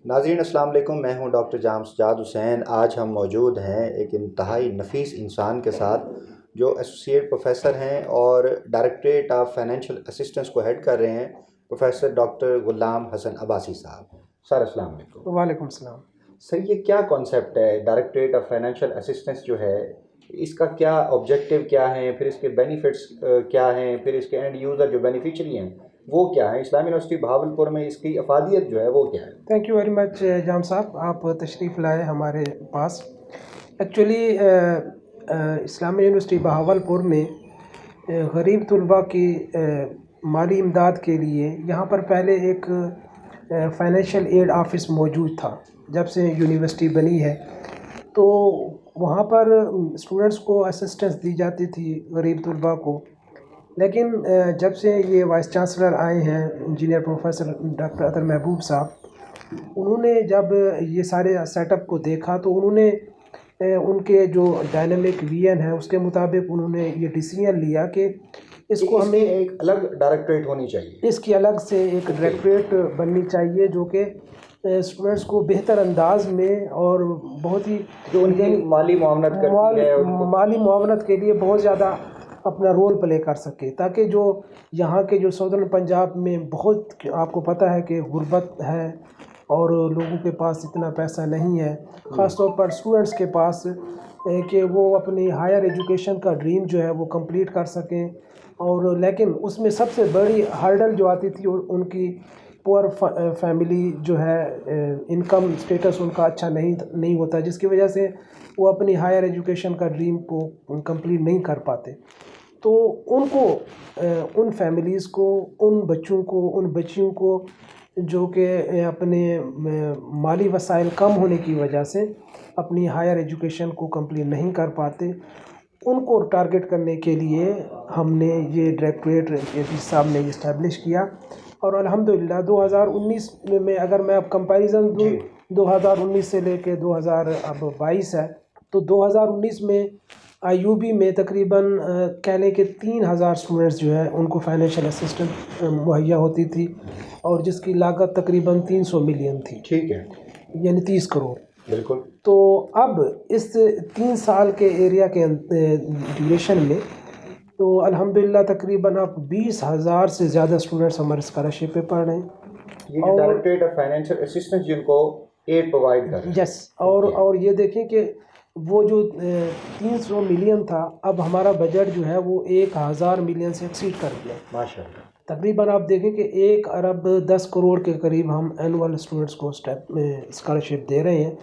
ناظرین السلام علیکم، میں ہوں ڈاکٹر جام سجاد حسین۔ آج ہم موجود ہیں ایک انتہائی نفیس انسان کے ساتھ جو ایسوسیٹ پروفیسر ہیں اور ڈائریکٹریٹ آف فائنینشیل اسسٹنس کو ہیڈ کر رہے ہیں، پروفیسر ڈاکٹر غلام حسن عباسی صاحب۔ سر السلام علیکم۔ وعلیکم السلام۔ سر یہ کیا کانسیپٹ ہے ڈائریکٹریٹ آف فائنینشیل اسسٹنس جو ہے، اس کا کیا آبجیکٹیو کیا ہیں، پھر اس کے بینیفٹس کیا ہیں، پھر اس کے اینڈ یوزر جو بینیفیشری ہیں وہ کیا ہیں، اسلامی یونیورسٹی بہاولپور میں اس کی افادیت جو ہے وہ کیا ہے؟ تھینک یو ویری مچ جام صاحب، آپ تشریف لائے ہمارے پاس۔ ایکچولی اسلامی یونیورسٹی بہاولپور میں غریب طلباء کی مالی امداد کے لیے یہاں پر پہلے ایک فائنینشیل ایڈ آفس موجود تھا۔ جب سے یونیورسٹی بنی ہے تو وہاں پر اسٹوڈنٹس کو اسسٹنس دی جاتی تھی غریب طلباء کو، لیکن جب سے یہ وائس چانسلر آئے ہیں انجینئر پروفیسر ڈاکٹر اطہر محبوب صاحب، انہوں نے جب یہ سارے سیٹ اپ کو دیکھا تو انہوں نے ان کے جو ڈائنامک ویژن ہے اس کے مطابق انہوں نے یہ ڈیسیژن لیا کہ اس کو ہمیں ایک الگ ڈائریکٹریٹ ہونی چاہیے، اس کی الگ سے ایک ڈائریکٹریٹ بننی چاہیے جو کہ اسٹوڈنٹس کو بہتر انداز میں اور بہت ہی جو ان کی مالی معاونت کرتی ہے، مالی معاونت کے لیے بہت زیادہ اپنا رول پلے کر سکے، تاکہ جو یہاں کے جو ساؤدرن پنجاب میں بہت آپ کو پتہ ہے کہ غربت ہے اور لوگوں کے پاس اتنا پیسہ نہیں ہے، خاص طور پر اسٹوڈنٹس کے پاس، کہ وہ اپنی ہائر ایجوکیشن کا ڈریم جو ہے وہ کمپلیٹ کر سکیں، اور لیکن اس میں سب سے بڑی ہرڈل جو آتی تھی ان کی پور فیملی جو ہے، انکم سٹیٹس ان کا اچھا نہیں ہوتا، جس کی وجہ سے وہ اپنی ہائر ایجوکیشن کا ڈریم کو کمپلیٹ نہیں کر پاتے۔ تو ان کو ان فیملیز کو، ان بچوں کو، ان بچیوں کو جو کہ اپنے مالی وسائل کم ہونے کی وجہ سے اپنی ہائر ایجوکیشن کو کمپلیٹ نہیں کر پاتے، ان کو ٹارگٹ کرنے کے لیے ہم نے یہ ڈائریکٹریٹ صاحب نے اسٹیبلش کیا، اور الحمدللہ 2019 میں اگر میں اب کمپیریزن دوں 2019 سے لے کے 2022 ہے، تو 2019 میں آئی یو بی میں تقریباً کہہ لیں کہ 3000 اسٹوڈنٹس جو ہے ان کو فائنینشیل اسسٹنٹ مہیا ہوتی تھی، اور جس کی لاگت تقریباً 300 ملین تھی، ٹھیک ہے، یعنی 30 کروڑ۔ بالکل۔ تو اب اس 3 سال کے ایریا کے ڈیوریشن میں تو الحمدللہ تقریباً اب 20,000 سے زیادہ اسٹوڈنٹس ہمارے اسکالرشپ پہ پڑھ رہے ہیں، یہ ڈائریکٹریٹ آف فائنینشیل اسسٹنس جن کو ایڈ پرووائڈ کر رہے ہیں۔ یس، اور یہ دیکھیں کہ وہ جو 300 ملین تھا، اب ہمارا بجٹ جو ہے وہ 1000 ملین سے ایکسیڈ کر گیا ماشاء اللہ۔ تقریباً آپ دیکھیں کہ 1 ارب 10 کروڑ کے قریب ہم اینول اسٹوڈنٹس کو اسکالرشپ دے رہے ہیں۔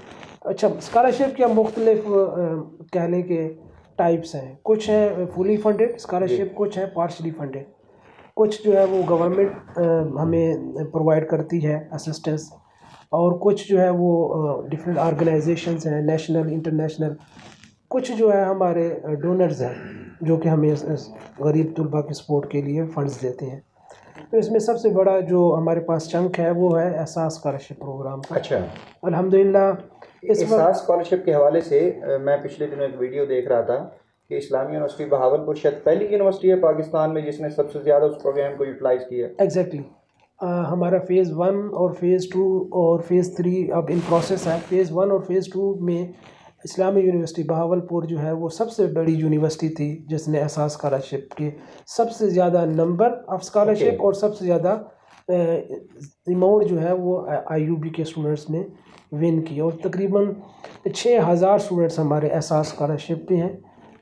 اچھا، اسکالرشپ کے مختلف کہہ لیں کہ ٹائپس ہیں، کچھ ہیں فلی فنڈڈ اسکالرشپ، کچھ ہیں پارشلی فنڈڈ، کچھ جو ہے وہ گورنمنٹ ہمیں پرووائڈ کرتی ہے اسسٹنس، اور کچھ جو ہے وہ ڈفرینٹ آرگنائزیشنز ہیں، نیشنل انٹرنیشنل، کچھ جو ہے ہمارے ڈونرز ہیں جو کہ ہمیں غریب طلباء کی سپورٹ کے لیے فنڈز دیتے ہیں۔ تو اس میں سب سے بڑا جو ہمارے پاس چنک ہے وہ ہے احساس اسکالرشپ پروگرام کا۔ اچھا، الحمدللہ احساس اسکالرشپ کے حوالے سے میں پچھلے دنوں ایک ویڈیو دیکھ رہا تھا کہ اسلامی یونیورسٹی بہاولپور شاید پہلی یونیورسٹی ہے پاکستان میں جس نے سب سے زیادہ اس پروگرام کو یوٹیلائز کیا ہے۔ ایگزیکٹلی، ہمارا فیز 1 اور فیز 2 اور فیز 3 اب ان پروسیس ہے۔ فیز 1 اور فیز 2 میں اسلامی یونیورسٹی بہاولپور جو ہے وہ سب سے بڑی یونیورسٹی تھی جس نے احساس اسکالرشپ کے سب سے زیادہ نمبر آف اسکالرشپ اور سب سے زیادہ اماؤنٹ جو ہے وہ آئی یو بی کے اسٹوڈنٹس نے ون کی، اور تقریباً 6000 اسٹوڈنٹس ہمارے احساس اسکالرشپ پہ ہیں،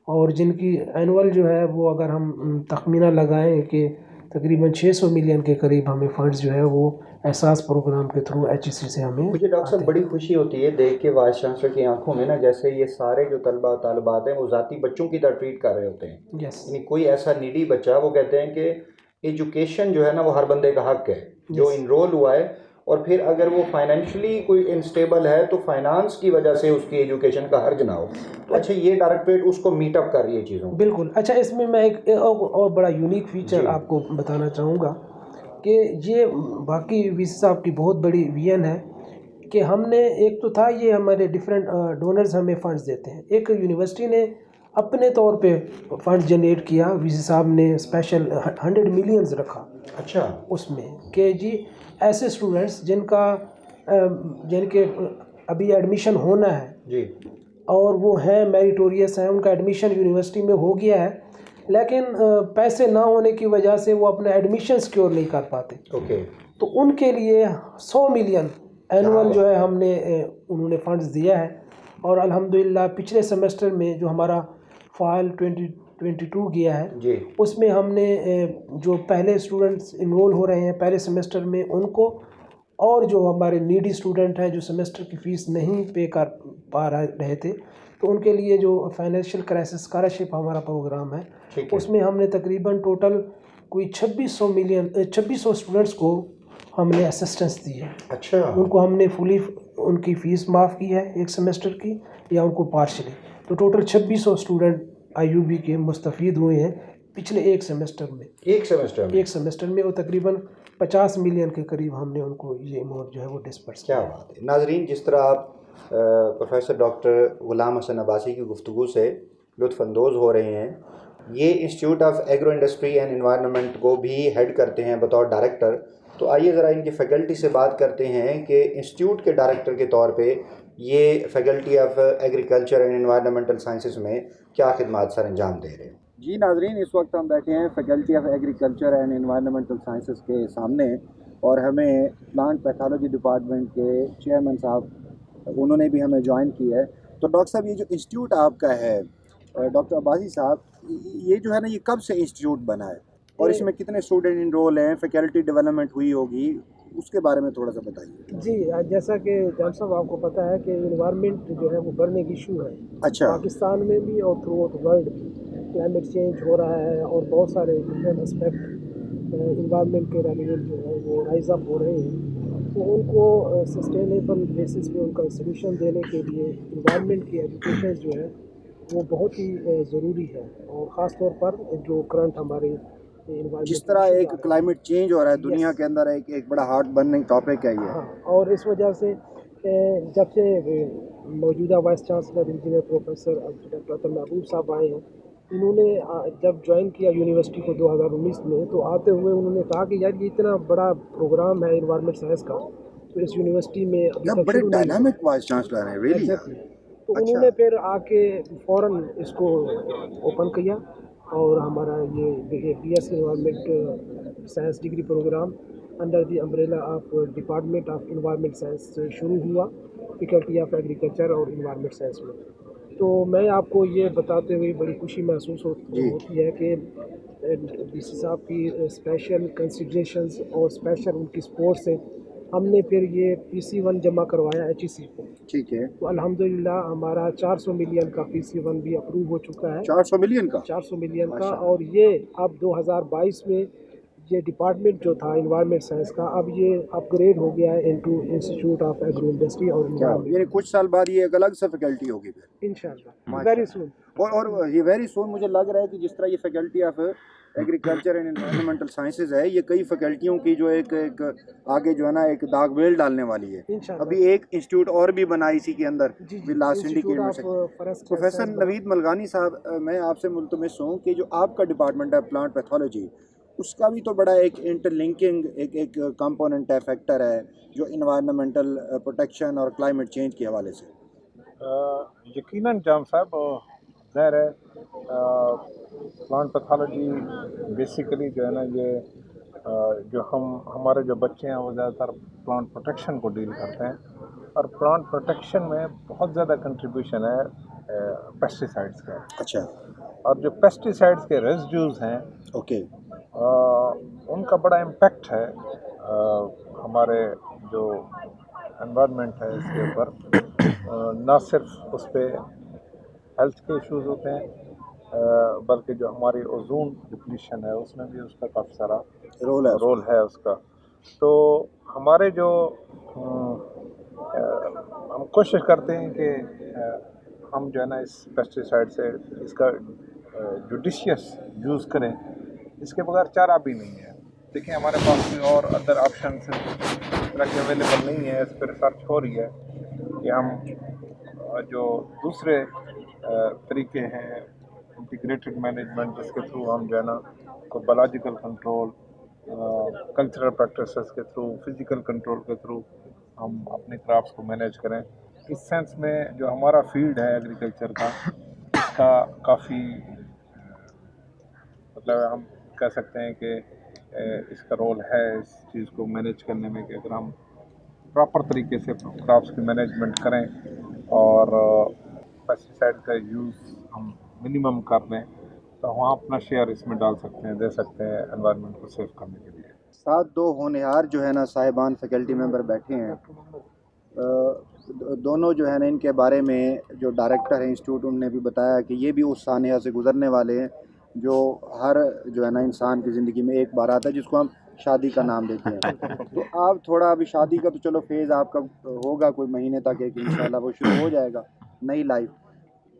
اور جن کی اینول جو ہے وہ اگر ہم تخمینہ لگائیں کہ تقریباً 600 ملین کے قریب ہمیں فنڈز جو ہے وہ احساس پروگرام کے تھرو ایچ ای سی سے ہمیں۔ مجھے ڈاکٹر صاحب بڑی خوشی ہوتی ہے دیکھ کے وائس چانسلر کی آنکھوں میں نا، جیسے یہ سارے جو طلباء طالبات ہیں وہ ذاتی بچوں کی طرح ٹریٹ کر رہے ہوتے ہیں۔ یعنی کوئی ایسا نیڈی بچہ، وہ کہتے ہیں کہ ایجوکیشن جو ہے نا وہ ہر بندے کا حق ہے جو انرول ہوا ہے، اور پھر اگر وہ فائنینشلی کوئی انسٹیبل ہے تو فائنانس کی وجہ سے اس کی ایجوکیشن کا حرج نہ ہو۔ تو اچھا، یہ ڈائریکٹریٹ اس کو میٹ اپ کر رہی ہے چیزوں۔ بالکل۔ اچھا، اس میں میں ایک اور بڑا یونیک فیچر آپ کو بتانا چاہوں گا کہ یہ باقی وی سی صاحب کی بہت بڑی ویژن ہے کہ ہم نے ایک تو تھا یہ ہمارے ڈفرینٹ ڈونرز ہمیں فنڈز دیتے ہیں، ایک یونیورسٹی نے اپنے طور پہ فنڈ جنریٹ کیا، وی سی صاحب نے اسپیشل 100 ملینز رکھا اچھا، اس میں کہ جی ایسے اسٹوڈنٹس جن کا جن کے ابھی ایڈمیشن ہونا ہے جی اور وہ ہیں میریٹوریس ہیں, ان کا ایڈمیشن یونیورسٹی میں ہو گیا ہے, لیکن پیسے نہ ہونے کی وجہ سے وہ اپنا ایڈمیشن سیکیور نہیں کر پاتے. اوکے. تو ان کے لیے 100 ملین اینول جو ہے ہم نے انہوں نے فنڈز دیا ہے. اور الحمدللہ پچھلے سیمسٹر میں جو ہمارا فائل 2022 گیا ہے جی اس میں ہم نے جو پہلے اسٹوڈنٹس انرول ہو رہے ہیں پہلے سیمسٹر میں ان کو, اور جو ہمارے نیڈی اسٹوڈنٹ ہیں جو سیمسٹر کی فیس نہیں پے کر پا رہے تھے, تو ان کے لیے جو فائنینشیل کرائسس اسکالرشپ ہمارا پروگرام ہے اس میں ہم نے تقریباً ٹوٹل کوئی 2600 اسٹوڈنٹس کو ہم نے اسسٹنس دی ہے. اچھا. ان کو ہم نے فلی ان کی فیس معاف کی ہے ایک سیمسٹر کی, یا ان کو پارشلی. تو ٹوٹل 2600 اسٹوڈنٹ IUB کے مستفید ہوئے ہیں پچھلے ایک سیمسٹر میں. ایک سیمسٹر میں وہ تقریباً 50 ملین کے قریب ہم نے ان کو یہ اماؤنٹ جو ہے وہ ڈسپرس کیا بات ہے. ناظرین, جس طرح آپ پروفیسر ڈاکٹر غلام حسن عباسی کی گفتگو سے لطف اندوز ہو رہے ہیں, یہ institute of agro industry and environment کو بھی ہیڈ کرتے ہیں بطور ڈائریکٹر. تو آئیے ذرا ان کی فیکلٹی سے بات کرتے ہیں کہ انسٹیٹیوٹ کے ڈائریکٹر کے طور پہ یہ faculty of agriculture and environmental sciences میں کیا خدمات سر انجام دے رہے ہیں. جی ناظرین, اس وقت ہم بیٹھے ہیں faculty of agriculture and environmental sciences کے سامنے, اور ہمیں پلانٹ پیتھولوجی ڈپارٹمنٹ کے چیئرمین صاحب انہوں نے بھی ہمیں جوائن کی ہے. تو ڈاکٹر صاحب, یہ جو انسٹیٹیوٹ آپ کا ہے ڈاکٹر عباسی صاحب, یہ جو ہے نا یہ کب سے انسٹیٹیوٹ بنا ہے اور اس میں کتنے اسٹوڈنٹ انرول ہیں, فیکلٹی ڈیولپمنٹ ہوئی ہوگی, اس کے بارے میں تھوڑا سا بتائیے. جی, جیسا کہ جان صاحب آپ کو پتہ ہے کہ انوائرمنٹ جو ہے وہ برننگ ایشو ہے اچھا. پاکستان میں بھی اور تھرو آؤٹ ورلڈ بھی. کلائمیٹ چینج ہو رہا ہے اور بہت سارے ڈفرینٹ اسپیکٹ انوائرمنٹ کے ریلیونٹ جو ہے وہ رائز اپ ہو رہے ہیں. تو ان کو سسٹینیبل بیسس پہ ان کا سلوشن دینے کے لیے انوائرمنٹ کی ایجوکیشن جو ہے وہ بہت ہی ضروری ہے, اور خاص طور پر جو کرنٹ ہمارے جس طرح ایک کلائمیٹ چینج ہو رہا ہے دنیا کے اندر, ایک بڑا ہارٹ برننگ ٹاپک ہے یہ. ہاں, اور اس وجہ سے جب سے موجودہ vice chancellor engineer professor doctor عطا محبوب صاحب آئے ہیں, انہوں نے جب جوائن کیا یونیورسٹی کو 2019 میں, تو آتے ہوئے انہوں نے کہا کہ یار یہ اتنا بڑا پروگرام ہے انوائرمنٹ سائنس کا, تو اس یونیورسٹی میں ابھی تک بڑے ڈائنامک وائس چانسلر ہیں ریلی. تو انہوں نے پھر آ کے فوراً اس کو اوپن کیا, اور ہمارا یہ BS environment science degree program under the umbrella of department of environment science شروع ہوا فیکلٹی آف ایگریکلچر اور انوائرمنٹ سائنس میں. تو میں آپ کو یہ بتاتے ہوئے بڑی خوشی محسوس ہوتی ہے کہ DC صاحب کی اسپیشل کنسیڈریشنز اور اسپیشل ان کی سپورٹ سے ہم نے پھر یہ PC1 جمع کروایا HEC کو. ٹھیک ہے. تو الحمدللہ ہمارا 400 ملین کا PC1 بھی اپروو ہو چکا ہے. 400 ملین کا 400 ملین کا, اور یہ اب 2022 میں یہ ڈپارٹمنٹ جو تھا انوائرمنٹ سائنس کا, اب یہ اپ گریڈ ہو گیا ہے into institute of agro industry اور انوائرمنٹ. یعنی کچھ سال بعد یہ ایک الگ سے فیکلٹی ہوگی پھر انشاءاللہ ویری سون. اور یہ ویری سون مجھے لگ رہا ہے کہ جس طرح یہ faculty of agriculture and environmental sciences ہے, یہ کئی فیکلٹیوں کی جو ایک آگے جو ہے نا ایک داغ بیل ڈالنے والی ہے. ابھی ایک انسٹیٹیوٹ اور بھی بنا اسی کے اندر لاسٹ انڈیکیٹ میں سے. پروفیسر نوید ملگانی صاحب, میں آپ سے ملتمس ہوں کہ جو آپ کا ڈپارٹمنٹ ہے پلانٹ پیتھولوجی, اس کا بھی تو بڑا ایک انٹر لنکنگ ایک کمپوننٹ ہے, فیکٹر ہے جو انوائرنمنٹل پروٹیکشن اور کلائمیٹ چینج کے حوالے سے. یقیناً جام صاحب, ظاہر ہے پلانٹ پیتھولوجی بیسیکلی جو ہے نا یہ جو ہمارے جو بچے ہیں وہ زیادہ تر پلانٹ پروٹیکشن کو ڈیل کرتے ہیں, اور پلانٹ پروٹیکشن میں بہت زیادہ کنٹریبیوشن ہے پیسٹیسائڈس کا. اچھا. اور جو پیسٹیسائڈس کے ریزیڈیوز ہیں اوکے, ان کا بڑا امپیکٹ ہے ہمارے جو انوائرمنٹ ہے اس کے اوپر. نہ صرف اس پہ ہیلتھ کے ایشوز ہوتے ہیں, بلکہ جو ہماری اوزون ڈپلیشن ہے اس میں بھی اس کا کافی سارا رول ہے اس کا. تو ہمارے جو ہم کوشش کرتے ہیں کہ ہم جو ہے نا اس پیسٹیسائڈ سے اس کا جوڈیشیس یوز کریں, اس کے بغیر چارہ بھی نہیں ہے. دیکھیں ہمارے پاس کوئی اور ادر آپشنس اس طرح کے اویلیبل نہیں ہے. اس پہ ریسرچ ہو رہی ہے کہ ہم جو دوسرے طریقے ہیں انٹیگریٹڈ مینجمنٹ, جس کے تھرو ہم جو ہے نا کو بایولوجیکل کنٹرول, کلچرل پریکٹسز کے تھرو, فزیکل کنٹرول کے تھرو ہم اپنے کرافٹس کو مینیج کریں. اس سینس میں جو ہمارا فیلڈ ہے ایگریکلچر کا, اس کا کافی مطلب ہم کہہ سکتے ہیں کہ اس کا رول ہے اس چیز کو مینیج کرنے میں, کہ اگر ہم پراپر طریقے سے کرافٹس کی مینجمنٹ کریں اور پیسٹی سائڈ کا یوز ہم منیمم کر لیں, تو ہم اپنا شیئر اس میں ڈال سکتے ہیں, دے سکتے ہیں انوائرمنٹ کو سیو کرنے کے لیے. ساتھ دو ہونہار جو ہے نا صاحبان فیکلٹی ممبر بیٹھے ہیں, دونوں جو ہے نا ان کے بارے میں جو ڈائریکٹر ہیں انسٹیٹیوٹ, انہوں نے بھی بتایا کہ یہ بھی اس سانحہ سے گزرنے والے ہیں جو ہر جو ہے نا انسان کی زندگی میں ایک بار آتا ہے, جس کو ہم شادی کا نام دیتے ہیں. تو آپ تھوڑا ابھی شادی کا تو چلو فیز آپ کا ہوگا کوئی مہینے تک, ایک انشاءاللہ وہ شروع ہو جائے گا نئی لائف.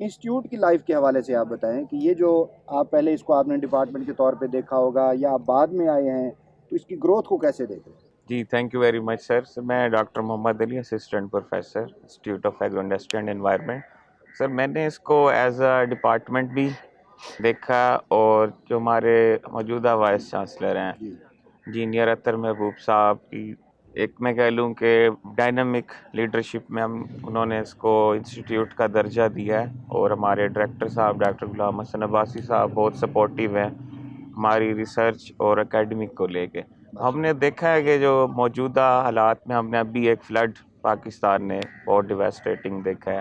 انسٹیٹیوٹ کی لائف کے حوالے سے آپ بتائیں کہ یہ جو آپ پہلے اس کو آپ نے ڈپارٹمنٹ کے طور پہ دیکھا ہوگا یا آپ بعد میں آئے ہیں, تو اس کی گروتھ کو کیسے دیکھیں؟ جی thank you very much sir. میں doctor Muhammad Ali, assistant professor, institute of agro industry and environment. Sir میں نے اس کو ایز اے ڈپارٹمنٹ بھی دیکھا, اور جو ہمارے موجودہ وائس چانسلر ہیں انجینئر اطہر محبوب صاحب کی ایک میں کہہ لوں کہ ڈائنامک لیڈرشپ میں انہوں نے اس کو انسٹیٹیوٹ کا درجہ دیا ہے, اور ہمارے ڈائریکٹر صاحب ڈاکٹر غلام حسن عباسی صاحب بہت سپورٹیو ہیں ہماری ریسرچ اور اکیڈمک کو لے کے. ہم نے دیکھا ہے کہ جو موجودہ حالات میں ہم نے ابھی ایک فلڈ پاکستان نے بہت ڈیواسٹیٹنگ دیکھا ہے.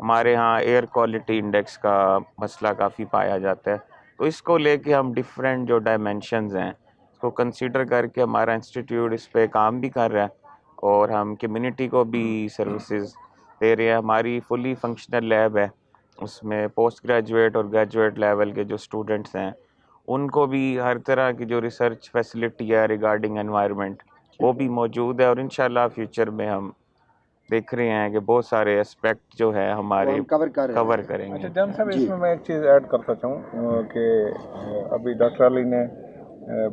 ہمارے ہاں ایئر کوالٹی انڈیکس کا مسئلہ کافی پایا جاتا ہے, تو اس کو لے کے ہم ڈفرینٹ جو ڈائمینشنز ہیں اس کو کنسیڈر کر کے ہمارا انسٹیٹیوٹ اس پہ کام بھی کر رہا ہے, اور ہم کمیونٹی کو بھی سروسز دے رہے ہیں. ہماری فلی فنکشنل لیب ہے, اس میں پوسٹ گریجویٹ اور گریجویٹ لیول کے جو اسٹوڈنٹس ہیں ان کو بھی ہر طرح کی جو ریسرچ فیسلٹی ہے ریگارڈنگ انوائرمنٹ وہ بھی موجود ہے, اور انشاءاللہ فیوچر میں ہم دیکھ رہے ہیں کہ بہت سارے اسپیکٹ جو ہے ہمارے کور کریں گے. اچھا جان صاحب, اس میں ایک چیز ایڈ کرتا چاہوں کہ ابھی ڈاکٹر علی نے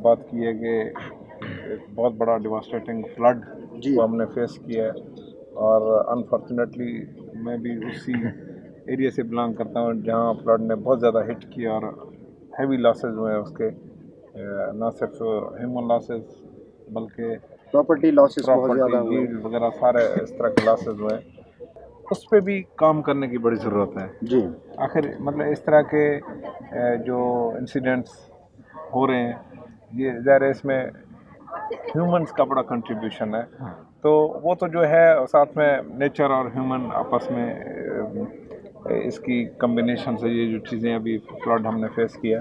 بات کی ہے کہ ایک بہت بڑا ڈیواسٹیٹنگ فلڈ کو ہم نے فیس کیا ہے, اور انفارچونیٹلی میں بھی اسی ایریا سے بلانگ کرتا ہوں جہاں فلڈ نے بہت زیادہ ہٹ کیا, اور ہیوی لاسز ہوئے ہیں اس کے, نہ صرف ہیومن لاسز بلکہ پراپرٹی لاسز بہت زیادہ پراپرٹی ہوئے. ییلڈ وغیرہ سارے اس طرح کے لاسز ہوئے ہیں. اس پہ بھی کام کرنے کی بڑی ضرورت ہے. جی آخر مطلب اس طرح کے جو انسیڈنٹس ہو رہے ہیں, یہ ظاہر ہے اس میں ہیومنس کا بڑا کنٹریبیوشن ہے, تو وہ تو جو ہے ساتھ میں نیچر اور ہیومن آپس میں اس کی کمبینیشن سے یہ جو چیزیں ابھی فلڈ ہم نے فیس کیا.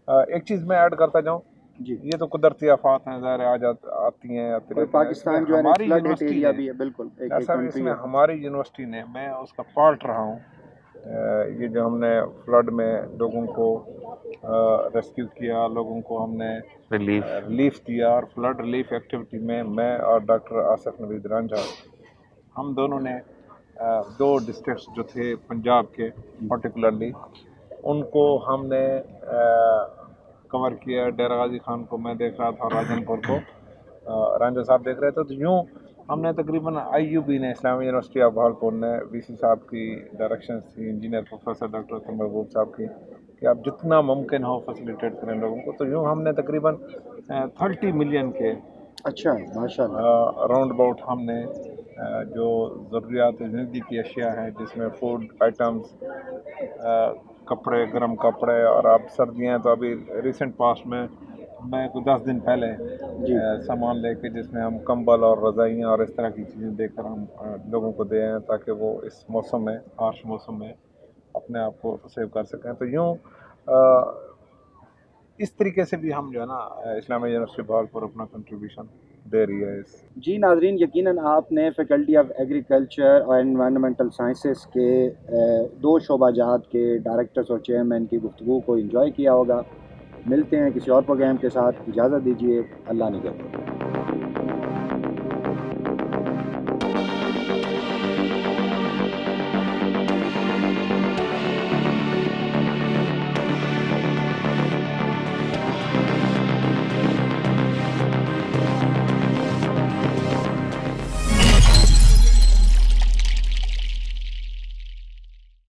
ایک چیز میں ایڈ کرتا جاؤں, یہ تو قدرتی آفات ہیں, ظاہر آتی ہیں آتی رہتی ہیں. پاکستان جو ہے ہماری فلڈ یونیورسٹی ایریا نے بھی ہے, بالکل ایک ایسا اس میں ہماری یونیورسٹی نے, میں اس کا پارٹ رہا ہوں, یہ جو ہم نے فلڈ میں لوگوں کو ریسکیو کیا, لوگوں کو ہم نے ریلیف دیا, اور فلڈ ریلیف ایکٹیویٹی میں اور ڈاکٹر آصف نوید رانجھا ہم دونوں نے دو ڈسٹرکٹس جو تھے پنجاب کے پرٹیکولرلی ان کو ہم نے کور کیا. ڈیرہ غازی خان کو میں دیکھ رہا تھا, اور راجن پور کو رانجھا صاحب دیکھ رہے تھے. تو یوں ہم نے تقریباً IUB نے, اسلامی یونیورسٹی آف بہاولپور نے, VC صاحب کی ڈائریکشن تھی, انجینئر پروفیسر ڈاکٹر اطہر محبوب صاحب کی, کہ آپ جتنا ممکن ہو فیسیلیٹیٹ کریں لوگوں کو. تو یوں ہم نے تقریباً 30 ملین کے اچھا ماشاء اللہ راؤنڈ اباؤٹ ہم نے جو ضروریات زندگی کی اشیاء ہیں, جس میں فوڈ آئٹمس, کپڑے, گرم کپڑے, اور اب سردیاں ہیں تو ابھی ریسنٹ پاسٹ میں کوئی 10 دن پہلے سامان لے کے جس میں ہم کمبل اور رضائیاں اور اس طرح کی چیزیں دے کر ہم لوگوں کو دے ہیں, تاکہ وہ اس موسم میں, ہارش موسم میں اپنے آپ کو سیو کر سکیں. تو یوں اس طریقے سے بھی ہم جو ہے نا اسلامی یونیورسٹی بہاولپور اپنا کنٹریبیوشن دے رہی ہے. جی ناظرین, یقیناً آپ نے فیکلٹی آف ایگریکلچر اور انوائرمنٹل سائنسز کے دو شعبہ جات کے ڈائریکٹرز اور چیئرمین کی گفتگو کو انجوائے کیا ہوگا. ملتے ہیں کسی اور پروگرام کے ساتھ, اجازت دیجیے, اللہ نگہبان.